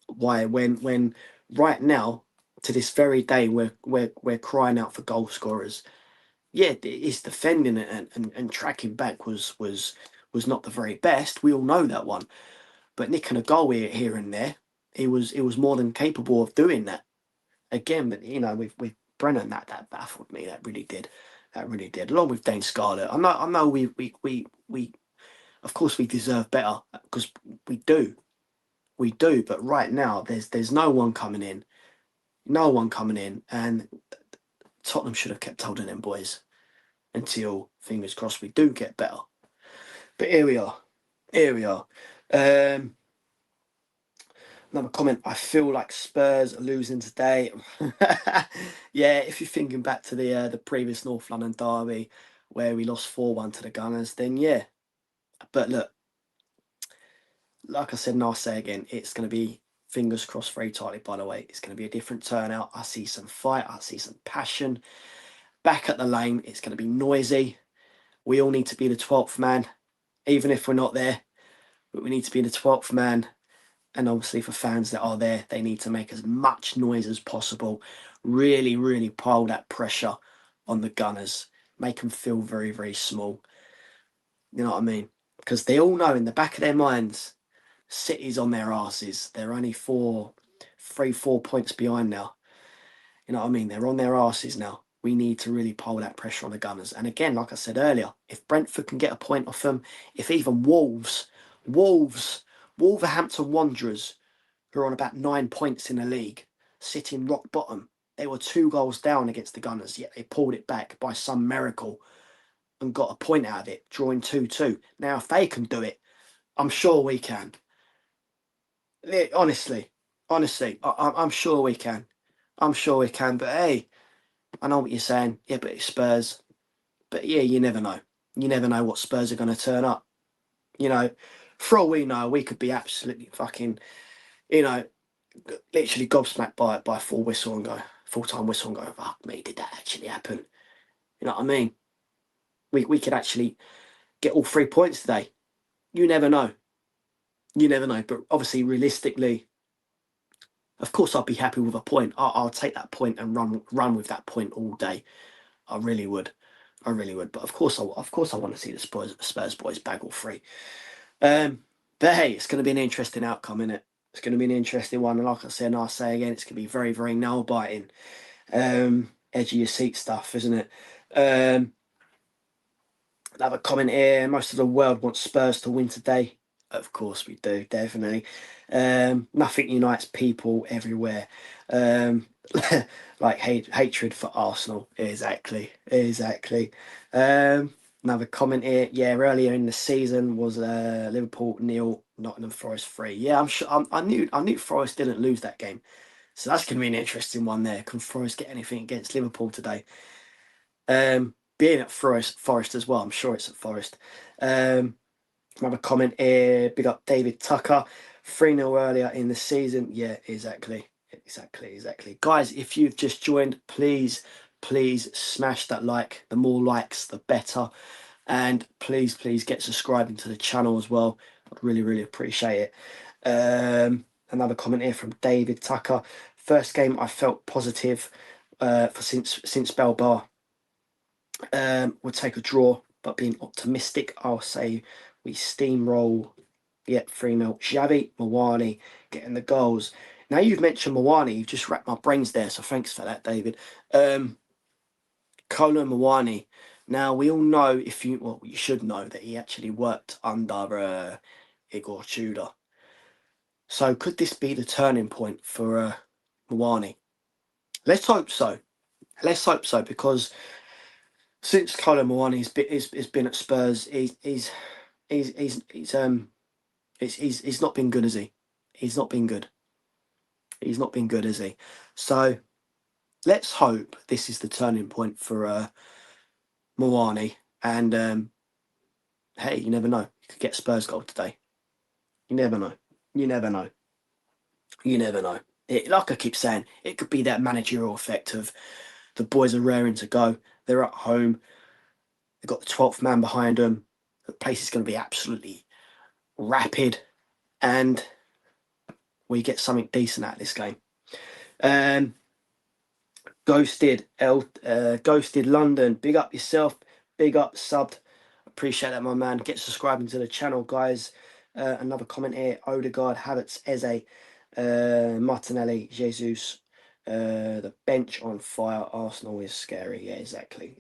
When right now, to this very day, we're crying out for goal scorers. Yeah, his defending it and tracking back was not the very best. We all know that one. But nicking a goal here and there, he was more than capable of doing that. Again, but with Brennan, that baffled me. That really did. That really did. Along with Dane Scarlett, I know we of course we deserve better because we do. We do, but right now there's no one coming in. No one coming in, and Tottenham should have kept holding them boys until, fingers crossed, we do get better. But here we are. Here we are. Another comment. I feel like Spurs are losing today. Yeah, if you're thinking back to the previous North London derby where we lost 4-1 to the Gunners, then yeah. But look, like I said, and I'll say again, it's going to be, fingers crossed very tightly, by the way, it's going to be a different turnout. I see some fight. I see some passion. Back at the lane, it's going to be noisy. We all need to be the 12th man, even if we're not there. But we need to be the 12th man. And obviously for fans that are there, they need to make as much noise as possible. Really, really pile that pressure on the Gunners. Make them feel very, very small. You know what I mean? Because they all know in the back of their minds, City's on their asses. They're only 4 points behind now. You know what I mean? They're on their asses now. We need to really pile that pressure on the Gunners. And again, like I said earlier, if Brentford can get a point off them, if even Wolverhampton Wanderers, who are on about 9 points in the league, sitting rock bottom, they were 2 goals down against the Gunners, yet they pulled it back by some miracle and got a point out of it, drawing 2-2. Now, if they can do it, I'm sure we can. Honestly, I'm sure we can. I'm sure we can. But hey, I know what you're saying. Yeah, but it's Spurs. But yeah, you never know. You never know what Spurs are going to turn up. You know, for all we know, we could be absolutely fucking, literally gobsmacked by a full whistle and go, full-time whistle and go, fuck me, did that actually happen? You know what I mean? We could actually get all 3 points today. You never know. You never know. But obviously, realistically, of course, I'd be happy with a point. I'll take that point and run with that point all day. I really would. I really would. But of course, I want to see the Spurs boys bag all 3. But hey, it's going to be an interesting outcome, isn't it? It's going to be an interesting one. And like I said, and I'll say again, it's going to be very, very nail biting. edge of your seat stuff, isn't it? Another comment here. Most of the world wants Spurs to win today. Of course we do, definitely. Nothing unites people everywhere. Like hatred for Arsenal. Exactly. Another comment here. Yeah, earlier in the season was Liverpool 0, Nottingham Forest 3. Yeah, I'm sure. I knew Forest didn't lose that game, so that's going to be an interesting one there. Can Forest get anything against Liverpool today? Being at Forest as well, I'm sure it's at Forest. Another comment here. Big up David Tucker. 3-0 earlier in the season. Yeah, exactly. Guys, if you've just joined, please smash that like. The more likes, the better. And please get subscribing to the channel as well. I'd really appreciate it. Another comment here from David Tucker. First game I felt positive since Belbar. We'll take a draw, but being optimistic, I'll say we steamroll. Yeah, 3-0. Xavi, Mawani getting the goals. Now you've mentioned Mawani, you've just racked my brains there, so thanks for that, David. Kolo Mawani. Now we all know, you should know that he actually worked under Igor Tudor. So could this be the turning point for Mawani? Let's hope so. Because since Kolo Mawani's been at Spurs, he's not been good, has he? He's not been good. Has he? So let's hope this is the turning point for Mawani. And hey, you never know. You could get Spurs goal today. You never know. Like I keep saying, it could be that managerial effect of the boys are raring to go. They're at home. They've got the 12th man behind them. The place is going to be absolutely rapid, and we get something decent out of this game. Ghosted London, big up yourself, big up subbed. Appreciate that, my man. Get subscribing to the channel, guys. Another comment here. Odegaard, Havertz, Eze, Martinelli, Jesus. The bench on fire. Arsenal is scary. Yeah, exactly.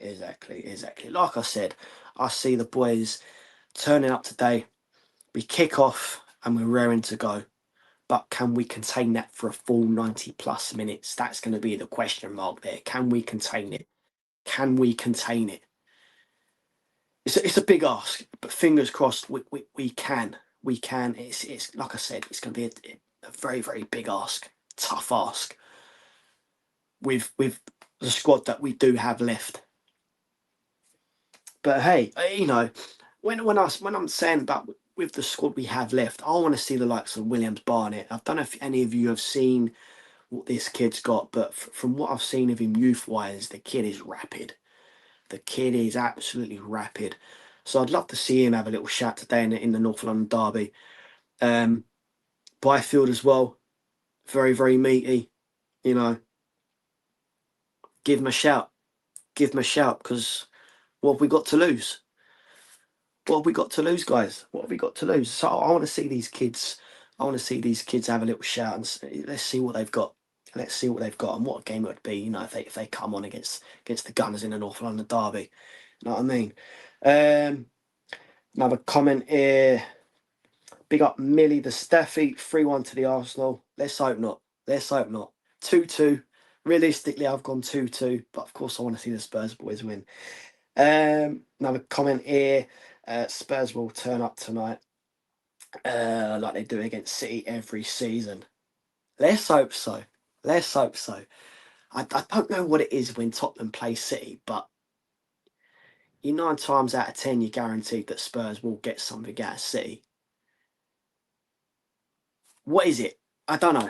Like I said, I see the boys turning up today. We kick off and we're raring to go. But can we contain that for a full 90 plus minutes? That's going to be the question mark there. Can we contain it? It's a big ask, but fingers crossed we can. It's like I said, it's going to be a very big ask, tough ask with the squad that we do have left. But hey, when I'm saying about with the squad we have left, I want to see the likes of Williams Barnett. I don't know if any of you have seen what this kid's got, but from what I've seen of him youth-wise, the kid is rapid. The kid is absolutely rapid. So I'd love to see him have a little shout today in the North London derby. Byfield as well, very meaty. Give him a shout. Because what have we got to lose? What have we got to lose, guys? What have we got to lose? So I want to see these kids. I want to see these kids have a little shout and let's see what they've got. And what a game it would be. If they come on against the Gunners in the North London derby. You know what I mean? Another comment here. Big up Millie the Staffy. 3-1 to the Arsenal. Let's hope not. 2-2. Realistically, I've gone 2-2, but of course I want to see the Spurs boys win. Another comment here. Spurs will turn up tonight like they do against City every season. Let's hope so. I don't know what it is when Tottenham play City, but 9 times out of 10 you're guaranteed that Spurs will get something out of City. What is it? I don't know.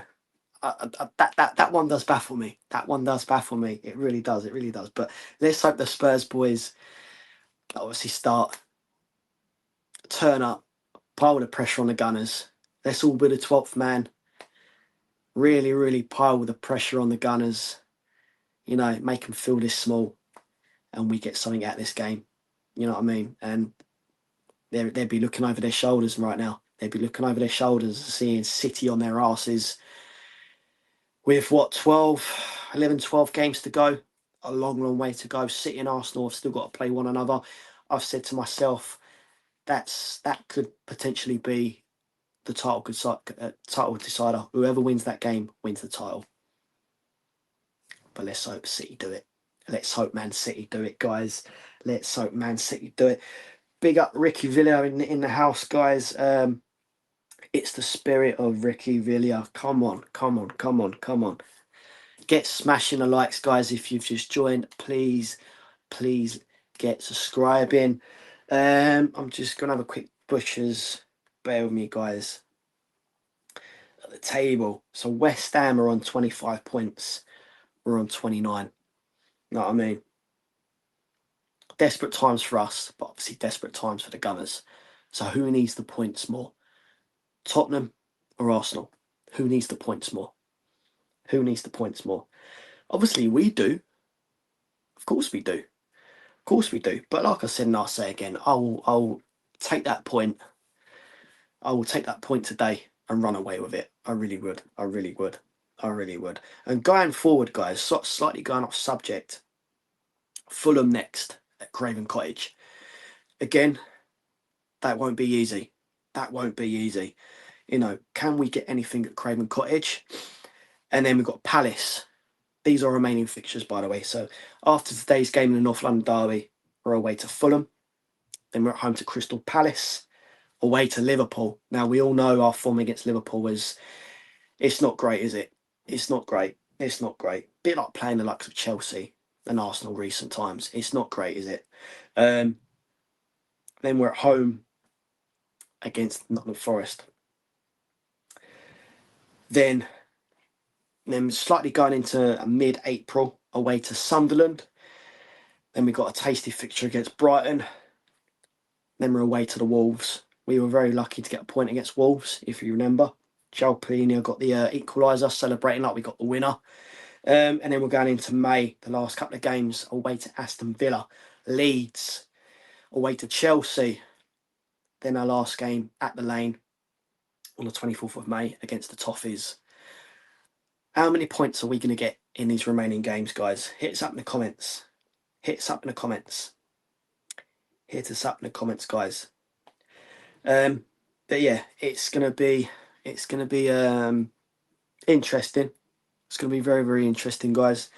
That one does baffle me. It really does. But let's hope the Spurs boys obviously turn up, pile the pressure on the Gunners. Let's all be the 12th man. Really pile the pressure on the Gunners. Make them feel this small, and we get something out of this game. You know what I mean? And they'd be looking over their shoulders right now. They'd be looking over their shoulders, seeing City on their asses with 12 games to go. a long, long way to go. City and Arsenal have still got to play one another. I've said to myself, that could potentially be the title decider. Whoever wins that game wins the title. But let's hope City do it. Let's hope Man City do it, guys. Let's hope Man City do it. Big up Ricky Villa in the house, guys. It's the spirit of Ricky Villa. Come on, come on, come on, come on. Get smashing the likes, guys. If you've just joined, please get subscribing. I'm just gonna have a quick butchers. Bear with me, guys. At the table, so West Ham are on 25 points. We're on 29. You know what I mean? Desperate times for us, but obviously desperate times for the Gunners. So who needs the points more? Tottenham or Arsenal? Who needs the points more? Who needs the points more? Obviously we do. Of course we do. Of course we do. But like I said, and I'll say again, I'll take that point. I will take that point today and run away with it. I really would. I really would. I really would. And going forward, guys, slightly going off subject. Fulham next at Craven Cottage. Again, that won't be easy. That won't be easy. You know, can we get anything at Craven Cottage? And then we've got Palace. These are remaining fixtures, by the way. So after today's game in the North London Derby, we're away to Fulham. Then we're at home to Crystal Palace. Away to Liverpool. Now, we all know our form against Liverpool it's not great, is it? It's not great. It's not great. Bit like playing the likes of Chelsea and Arsenal recent times. It's not great, is it? Then we're at home against Nottingham Forest. Then slightly going into mid-April, away to Sunderland. Then we got a tasty fixture against Brighton. Then we're away to the Wolves. We were very lucky to get a point against Wolves, if you remember. Jalpino got the equaliser, celebrating like we got the winner. And then we're going into May, the last couple of games, away to Aston Villa, Leeds, away to Chelsea. Then our last game at the Lane on the 24th of May against the Toffees. How many points are we going to get in these remaining games, guys? Hit us up in the comments. Hit us up in the comments. Hit us up in the comments, guys. But yeah, it's gonna be interesting. It's gonna be very, very interesting, guys.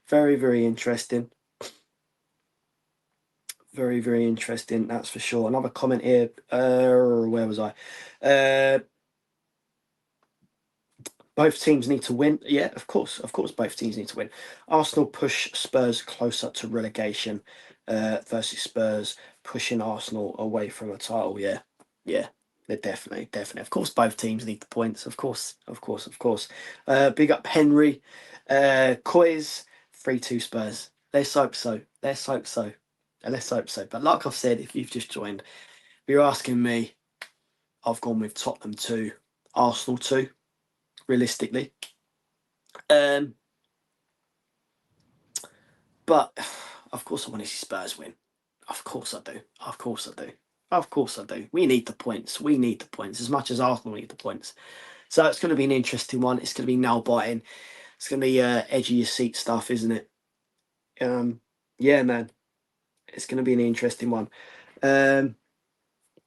Very, very interesting. Very, very interesting. That's for sure. Another comment here. Where was I? Both teams need to win. Yeah, of course, both teams need to win. Arsenal push Spurs closer to relegation versus Spurs pushing Arsenal away from a title. Yeah, they're definitely. Of course, both teams need the points. Of course. Big up Henry, Coys, 3-2 Spurs. Let's hope so. Let's hope so. But like I've said, if you've just joined, if you're asking me, I've gone with Tottenham 2, Arsenal 2. Realistically, but of course I want to see Spurs win. Of course I do. We need the points. As much as Arsenal need the points. So it's going to be an interesting one. It's going to be nail biting. It's going to be edge of your seat stuff, isn't it? Yeah, man. It's going to be an interesting one.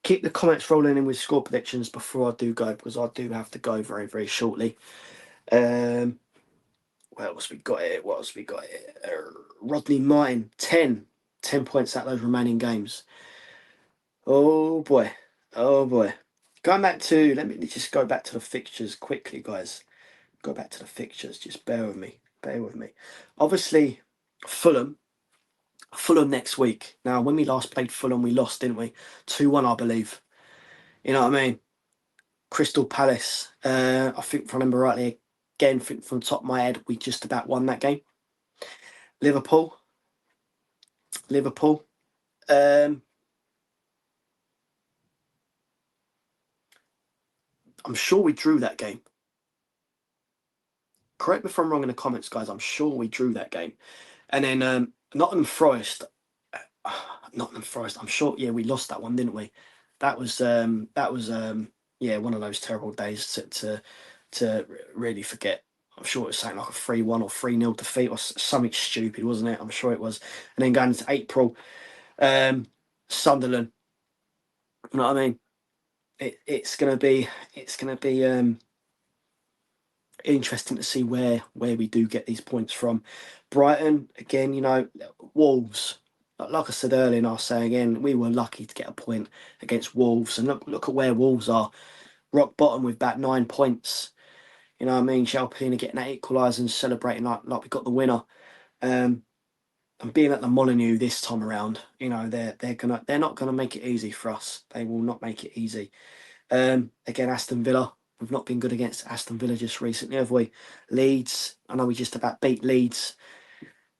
Keep the comments rolling in with score predictions before I do go, because I do have to go very, very shortly. What else we got here? Rodney Martin, 10 points out of those remaining games. Oh boy. Going back to, let me just go back to the fixtures quickly, guys. Go back to the fixtures. Just bear with me. Obviously, Fulham next week. Now, when we last played Fulham, we lost, didn't we? 2-1, I believe. You know what I mean? Crystal Palace. I think, if I remember rightly, again, from the top of my head, we just about won that game. Liverpool. I'm sure we drew that game. Correct me if I'm wrong in the comments, guys. I'm sure we drew that game. And then Nottingham Forest. I'm sure. Yeah, we lost that one, didn't we? That was one of those terrible days to really forget. I'm sure it was something like a 3-1 or 3-0 defeat or something stupid, wasn't it? I'm sure it was. And then going into April, Sunderland. You know what I mean? It's gonna be interesting to see where we do get these points from. Brighton again, you know, Wolves. Like I said earlier, and I'll say again, we were lucky to get a point against Wolves, and look at where Wolves are, rock bottom with about 9 points. You know what I mean? Jalpina getting that equaliser and celebrating like we got the winner. And being at the Molineux this time around, you know, they're not gonna make it easy for us. They will not make it easy. Again, Aston Villa. We've not been good against Aston Villa just recently, have we? Leeds. I know we just about beat Leeds.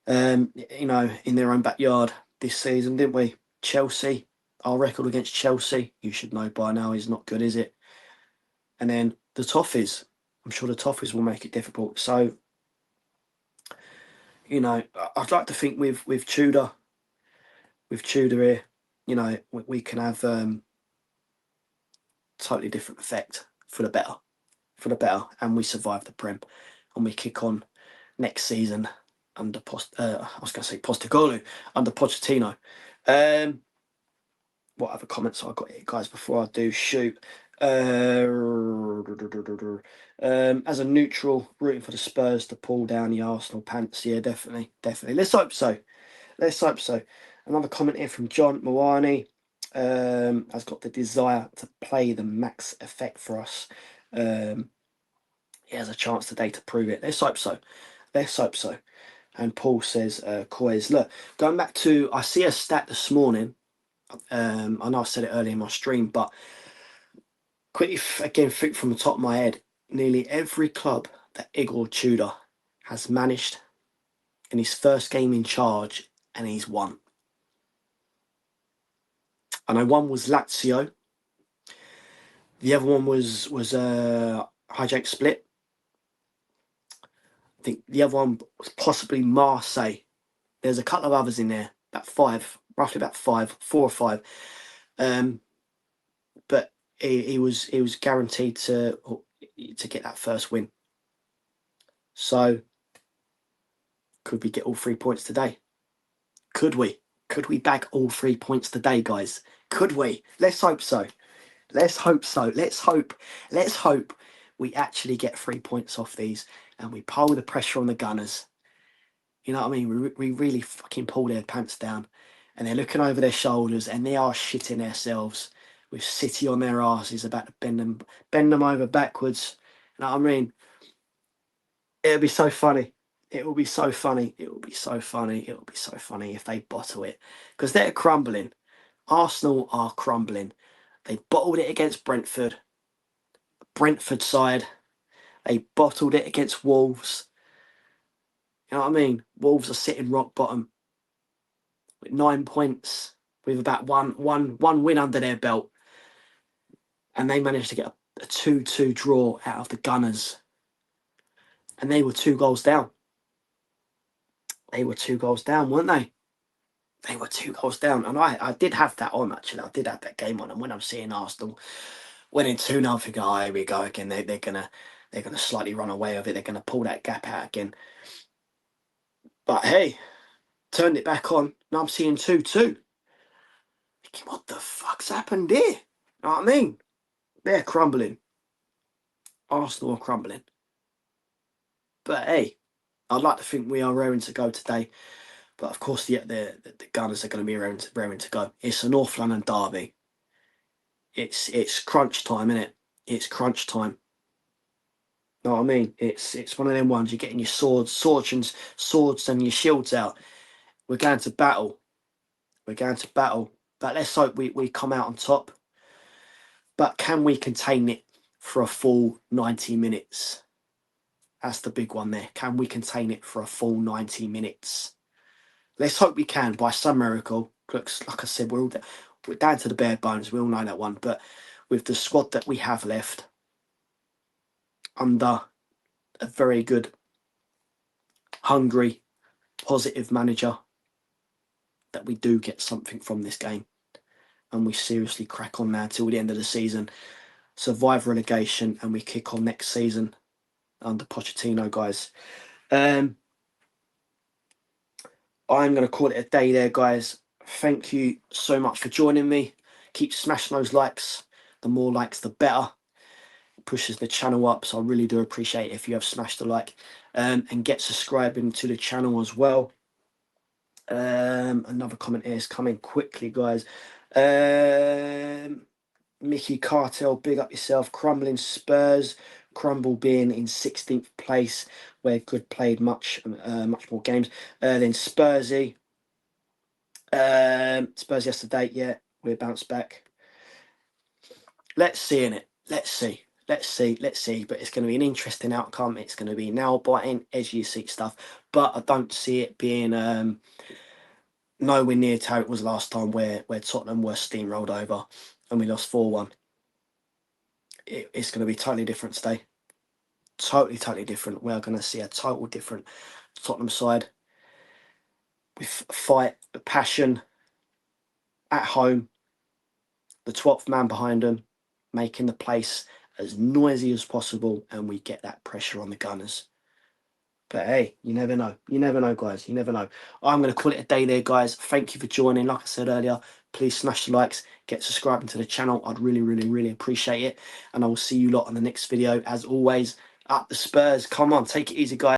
You know, in their own backyard this season, didn't we? Chelsea. Our record against Chelsea, you should know by now, is not good, is it? And then the Toffees. I'm sure the Toffees will make it difficult. So, you know, I'd like to think with Tudor here, you know, we can have totally different effect for the better, and we survive the Prem, and we kick on next season under Postecoglou, under Pochettino. What other comments I got here, guys, before I do shoot? As a neutral, rooting for the Spurs to pull down the Arsenal pants. Yeah, definitely. Let's hope so. Another comment here from John Mawani. Has got the desire to play the max effect for us. He has a chance today to prove it. Let's hope so. And Paul says, Coys, look, going back to, I see a stat this morning. I know I said it earlier in my stream, but quickly again, think from the top of my head, nearly every club that Igor Tudor has managed in his first game in charge, and he's won. I know one was Lazio. The other one was Hijack Split. I think the other one was possibly Marseille. There's a couple of others in there, roughly about 4 or 5. But he was guaranteed to get that first win. So could we get all 3 points today? Could we? Could we bag all 3 points today, guys? Could we? Let's hope so. Let's hope we actually get 3 points off these, and we pull the pressure on the Gunners. You know what I mean? We really fucking pull their pants down, and they're looking over their shoulders, and they are shitting themselves with City on their asses about to bend them over backwards. You know what I mean? It'll be so funny. It will be so funny if they bottle it, because they're crumbling. Arsenal are crumbling. They bottled it against Brentford side. They bottled it against Wolves. You know what I mean? Wolves are sitting rock bottom with 9 points, with about one win under their belt, and they managed to get a 2-2 draw out of the Gunners, and they were 2 goals down. They were 2 goals down, weren't they? They were 2 goals down, and I did have that on, actually. I did have that game on, and when I'm seeing Arsenal winning 2-0, I'm thinking, oh, here we go again. They're gonna slightly run away with it. They're gonna pull that gap out again. But hey, turned it back on. Now I'm seeing 2-2. Thinking, what the fuck's happened here? You know what I mean? They're crumbling. Arsenal are crumbling. But hey, I'd like to think we are raring to go today. But of course, the Gunners are going to be raring to go. It's a North London derby. It's crunch time, isn't it? It's crunch time. Know what I mean? It's one of them ones. You're getting your swords and your shields out. We're going to battle. But let's hope we come out on top. But can we contain it for a full 90 minutes? That's the big one there. Can we contain it for a full 90 minutes? Let's hope we can by some miracle. Looks like I said, we're down to the bare bones. We all know that one. But with the squad that we have left, under a very good, hungry, positive manager, that we do get something from this game, and we seriously crack on now till the end of the season, survive relegation, and we kick on next season under Pochettino, guys. I'm going to call it a day there, guys. Thank you so much for joining me. Keep smashing those likes. The more likes, the better. It pushes the channel up, so I really do appreciate it if you have smashed the like. And get subscribing to the channel as well. Another comment here is coming quickly, guys. Mickey Cartel, big up yourself. Crumbling Spurs. Crumble being in 16th place, where Good played much more games than Spursy. Spurs yesterday, yeah, we're bounced back. Let's see in it. Let's see. But it's going to be an interesting outcome. It's going to be nail biting, edge of your seat stuff. But I don't see it being nowhere near to how it was last time, where Tottenham were steamrolled over and we lost 4-1. It's going to be totally different today. Totally different. We're going to see a total different Tottenham side with fight, passion, at home, the 12th man behind them, making the place as noisy as possible, and we get that pressure on the Gunners. But hey, you never know. You never know, guys. You never know. I'm going to call it a day there, guys. Thank you for joining. Like I said earlier, please smash the likes, get subscribing to the channel. I'd really appreciate it. And I will see you lot on the next video. As always, up the Spurs. Come on, take it easy, guys.